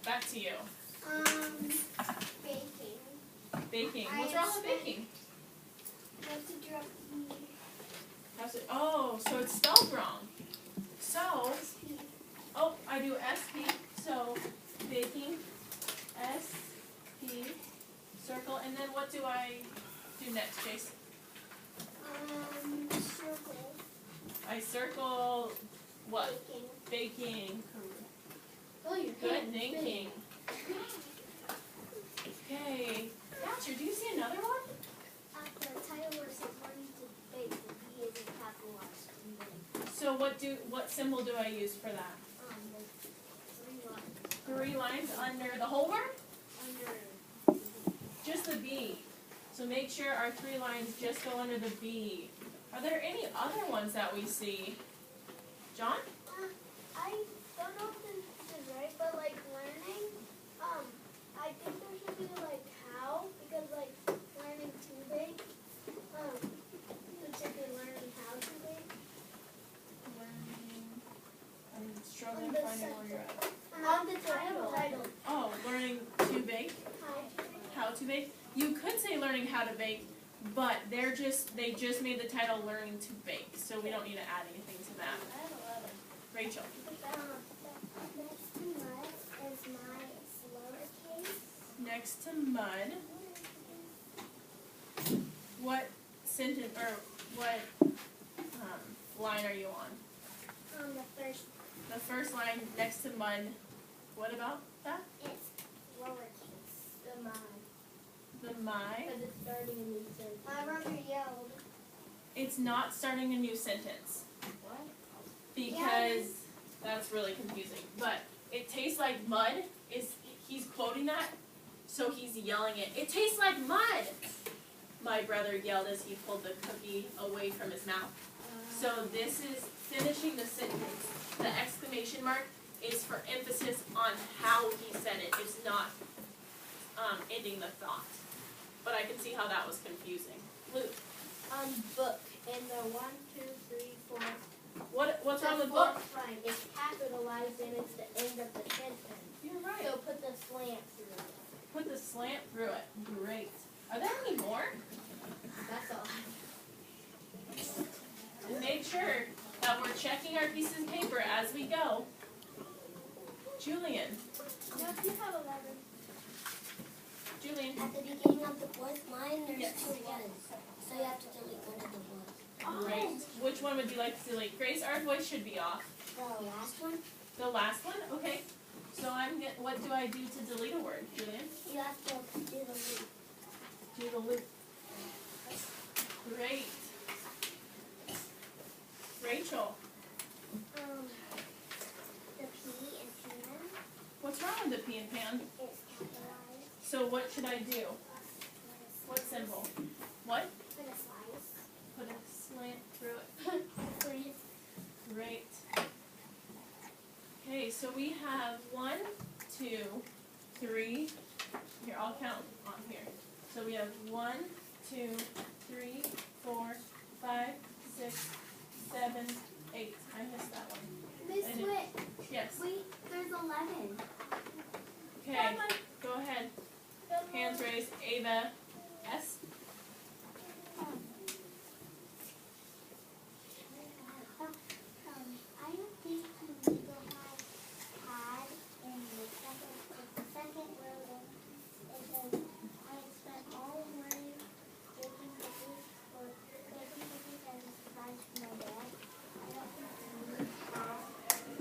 back to you. Baking. Baking. What's wrong with baking? You have to drop E. Oh, so it's spelled wrong. So, oh, I do SP. So, baking, SP, circle, and then what do I do next, Jace? Circle. I circle what? Baking. Baking. Oh, you're Good thinking. Okay. Thatcher, do you see another one? At the title where it says learning to bake, the B is in capitalized. So what symbol do I use for that? The 3 lines. 3 lines under the whole word? Under. Just the B. So make sure our 3 lines just go under the B. Are there any other ones that we see? John? I don't know if this is right, but like learning, I think there should be like how, because like learning to bake, it should be learning how to bake. Learning. I'm struggling On the finding where you're at. On the title. Oh, learning to bake? How to bake. How to bake? You could say learning how to bake, but they just made the title learning to bake, so we don't need to add anything to that. Rachel. Next to mud is my Next to lowercase. mud, what sentence or what line are you on? The first The first line next to mud. What about that? it's lowercase. The my. The my. Because it's starting a new sentence. My brother yelled. It's not starting a new sentence What? because that's really confusing. But it tastes like mud. He's quoting that, so he's yelling it. It tastes like mud. My brother yelled as he pulled the cookie away from his mouth. So this is finishing the sentence. The exclamation mark is for emphasis on how he said it. It's not ending the thought. But I can see how that was confusing. Luke. Book. And the 1, 2, 3, 4. What's wrong with The book? fourth line is capitalized and it's the end of the sentence. You're right. So put the slant through it. Put the slant through it. Great. Are there any more? That's all. And make sure that we're checking our pieces of paper as we go. Julian. No, you have 11. Julian. At the beginning of the fourth line, there's Yes. 2 ones. So you have to delete one of the ones. Great. Which one would you like to delete? Grace, our voice should be off. The last one, The last one? Okay. So what do I do to delete a word, Julian? you have to do the loop. Do the loop. Great. Rachel. The P and pan What's wrong with the P and pan? is capitalized. So what should I do? What symbol? What? Put a slice. Put a slant through it. Please. Great. Okay, so we have 1, 2, 3. Here, I'll count on here. So we have 1, 2, 3, 4, 5, 6, 7, 8. I missed that one. Miss I did. Witt, Yes. wait, there's 11. Okay, go ahead. Hands raised. Ava. S. I don't think you need to have had in the second row. It says, I spent all morning baking cookies or baking cookies as a surprise for my dad. I don't think you need had.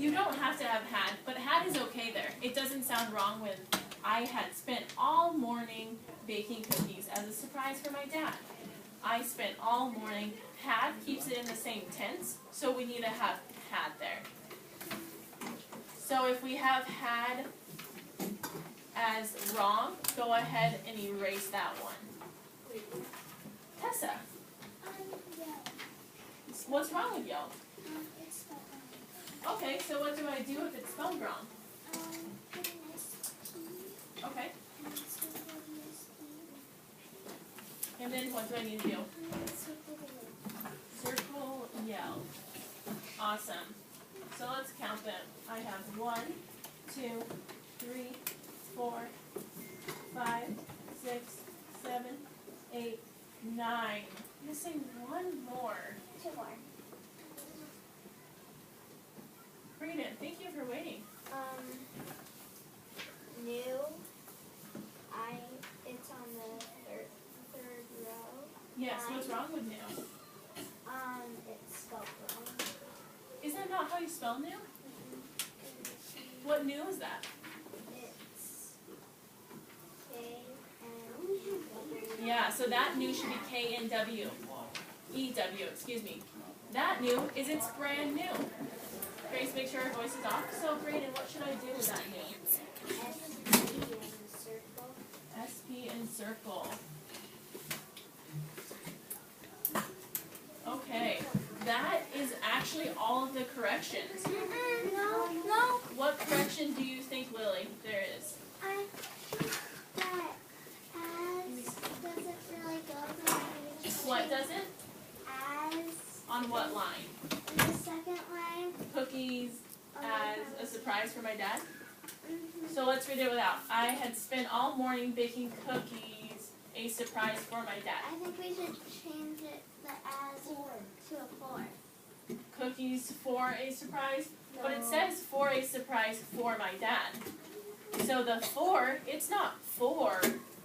You don't have to have had, but had is okay there. It doesn't sound wrong with I had spent all morning baking cookies as a surprise for my dad. I spent all morning. Had keeps it in the same tense, so we need to have had there. So if we have had as wrong, go ahead and erase that one. Tessa, Yeah. what's wrong with yelled? It's spelled Okay, so what do I do if it's spelled wrong? put an S-T Okay, and circle the S-T. and then what do I need to do? Circle the word. Circle yell. Awesome. So let's count them. I have 1, 2, 3, Yes, what's wrong with new? It's spelled wrong. Is that not how you spell new? What new is that? It's K-N-W. Yeah, so that new should be K-N-W. E-W, excuse me. That new is it's brand new. Grace, make sure our voice is off. So, Brayden, what should I do with that new? S-P in the circle. S-P and circle. Okay, that is actually all of the corrections. No. What correction do you think, Lily, there is? I think that as doesn't really go the way. What doesn't? As On what line? in the second line. Cookies as a surprise for my dad? Mhm. So let's read it without. I had spent all morning baking cookies, a surprise for my dad. I think we should change it the as to a 4. Cookies for a surprise? But it No. says for a surprise for my dad. So the for, it's not for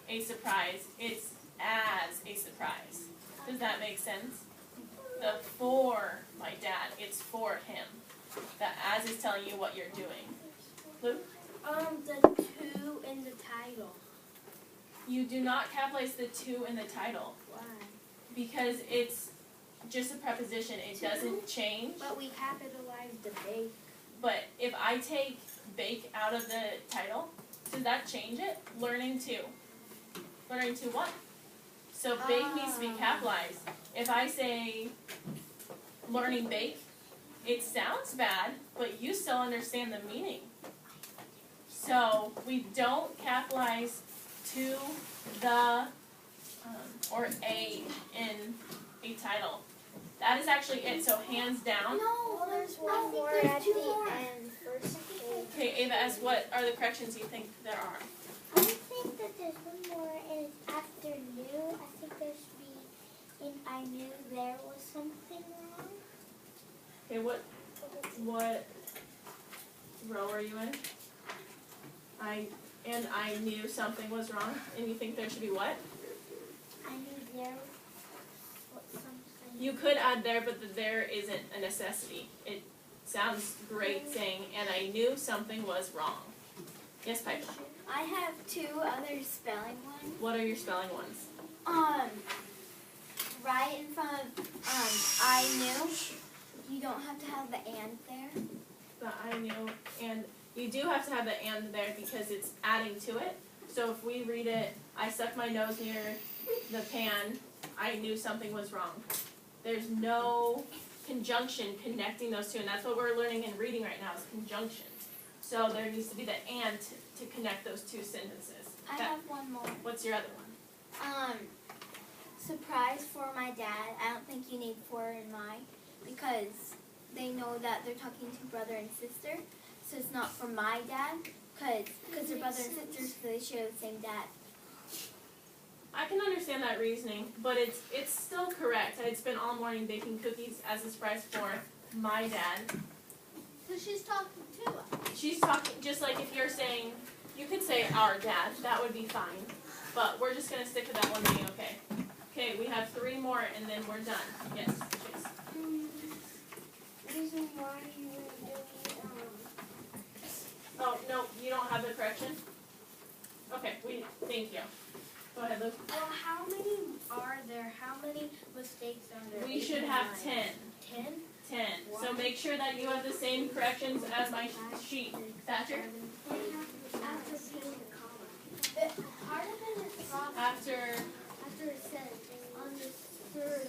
a surprise, it's as a surprise. Does that make sense? The for my dad, it's for him. The as is telling you what you're doing. Luke? The 2 in the title. You do not capitalize the to in the title Why? because it's just a preposition. It doesn't change. But we capitalized the bake. But if I take bake out of the title, does that change it? Learning to. Learning to what? So bake needs to be capitalized. If I say learning bake, it sounds bad, but you still understand the meaning. So we don't capitalize to the or a in a title. That is actually it. So hands down. No, there's one more at the end. First page. Okay, Ava, as what are the corrections you think there are? I think that there's one more is after new. I think there should be in I knew there was something wrong. Okay, what row are you in? I knew something was wrong, and you think there should be what? I knew there was something. You could add there, but the there isn't a necessity. It sounds great saying, and I knew something was wrong. Yes, Piper? I have 2 other spelling ones. What are your spelling ones? Right in front of I knew. You don't have to have the and there. The I knew, and you do have to have the and there because it's adding to it. So if we read it, I stuck my nose near the pan, I knew something was wrong. There's no conjunction connecting those two, and that's what we're learning and reading right now is conjunction. So there needs to be the and to connect those two sentences. I have one more. What's your other one? Surprise for my dad. I don't think you need for in mine because they know that they're talking to brother and sister. So it's not for my dad because they're brother and sister, so they share the same dad. I can understand that reasoning, but it's still correct. I'd spent all morning baking cookies as a surprise for my dad. So she's talking to us. She's talking, just like if you're saying, you could say our dad, that would be fine. But we're just going to stick to that one being okay. Okay, we have 3 more and then we're done. Yes, Chase. Reason why you were doing Oh, no, you don't have the correction? Okay, thank you. Go ahead, Luke. Well, how many are there? How many mistakes are there? We should have 10. 10? 10. So make sure that you have the same corrections as my sheet. Thatcher? after putting the comma. Part of it is probably After, after it says on the third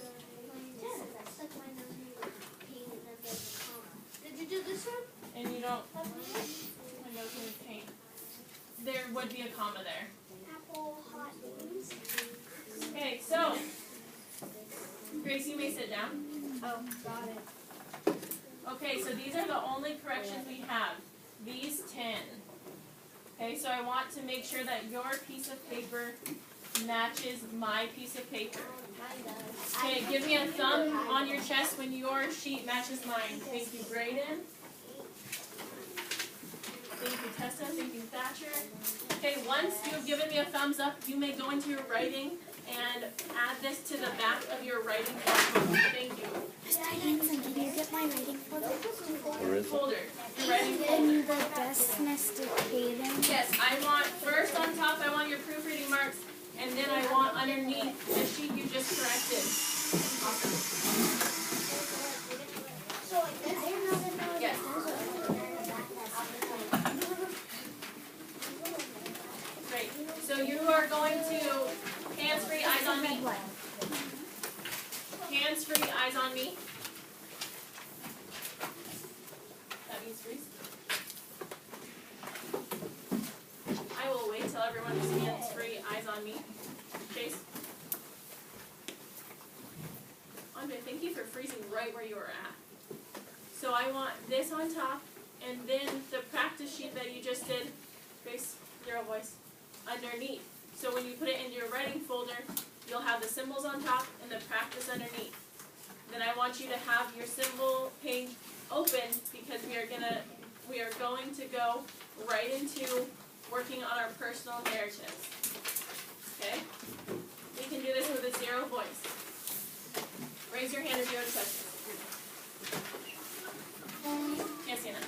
line it says I stuck my nose in the paint and then there's a comma. Did you do this one? and you don't, my nose in the paint. There would be a comma there. Apple hot wings. Okay, so, Grace, you may sit down. Oh, got it. Okay, so these are the only corrections we have. These 10. Okay, so I want to make sure that your piece of paper matches my piece of paper. Mine does. Okay, give me a thumb on your chest when your sheet matches mine. Thank you, Brayden. Thank you, Tessa. Thank you, Thatcher. Okay, once you've given me a thumbs up, you may go into your writing and add this to the back of your writing folder. Thank you. Mr. Hanson, can you get my writing folder? Where is it? Folder. Your writing folder. In the best Mr. Hayden. Yes, I want first on top, I want your proofreading marks, and then I want underneath the sheet you just corrected. Awesome. Yes. Great. So you are going to hands-free, eyes on me. Hands-free, eyes on me. That means freeze. I will wait till everyone is hands-free, eyes on me. Chase. Andre, thank you for freezing right where you were at. So I want this on top, and then the practice sheet that you just did, Grace, your voice, underneath. So when you put it into your writing folder, you'll have the symbols on top and the practice underneath. Then I want you to have your symbol page open because we are going to go right into working on our personal narratives. Okay? We can do this with a 0 voice. Raise your hand if you have a question. Yes, Anna.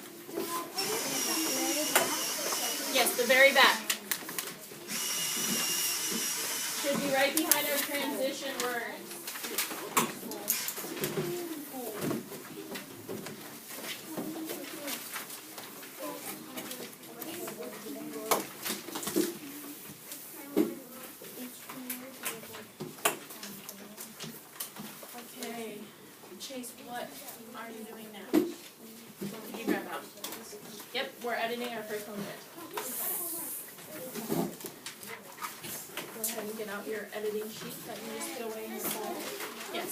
Yes, the very back. Should be right behind our transition words. Okay. Chase, what are you doing now? You grab out. Yep, we're editing our first one there. Go ahead and get out your editing sheet that you just put away in your folder. Yes.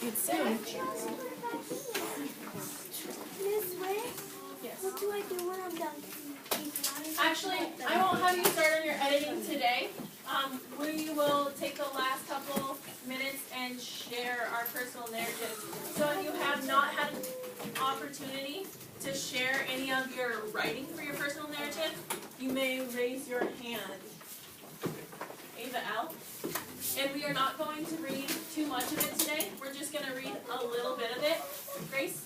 It's soon. This way? Yes. What do I do when I'm done? Actually, I won't have you start on your editing today. We will take the last couple minutes and share our personal narratives. So if you have not had an opportunity to share any of your writing for your personal narrative, you may raise your hand. Ava L. And we are not going to read too much of it today. We're just going to read a little bit of it. Grace,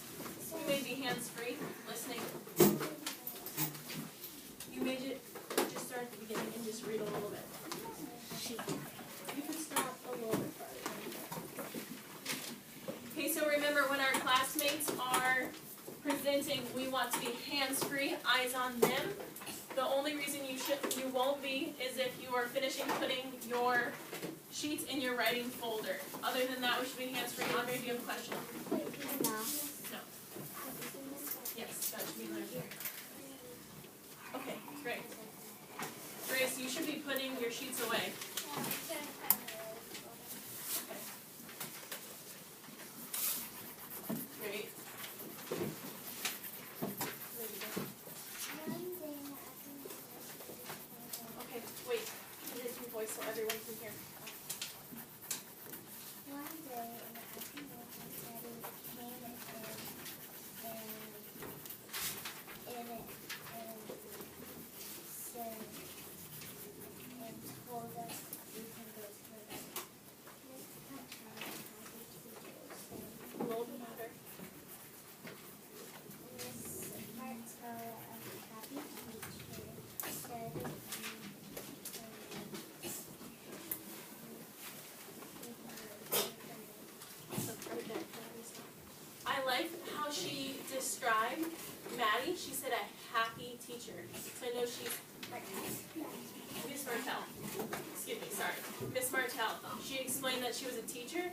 you may be hands-free, listening. You may just start at the beginning and just read a little bit. You can stop a little bit farther. Okay, so remember when our classmates are presenting, we want to be hands-free, eyes on them. The only reason you won't be is if you are finishing putting your sheets in your writing folder. Other than that, we should be hands-free. Andre, do you have a question? No. Yes, that should be in there. Okay, great. Grace, you should be putting your sheets away. Okay. Great. Okay, wait. Raise your voice so everyone can hear. One day in the afternoon, Daddy came in and said and told us we can go to the vet. Miss Patel, happy teachers, A little bit louder. Miss Patel, a happy teacher, said I like how she described Maddie. She said a happy teacher. So I know she's Miss Martell. Excuse me, sorry. Miss Martell. She explained that she was a teacher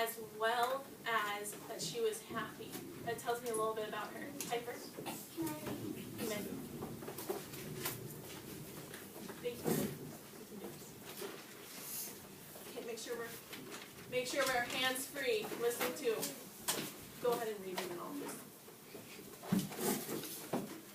as well as that she was happy. That tells me a little bit about her. Piper? Amen. Thank you. Okay, make sure we're hands free. Listening to.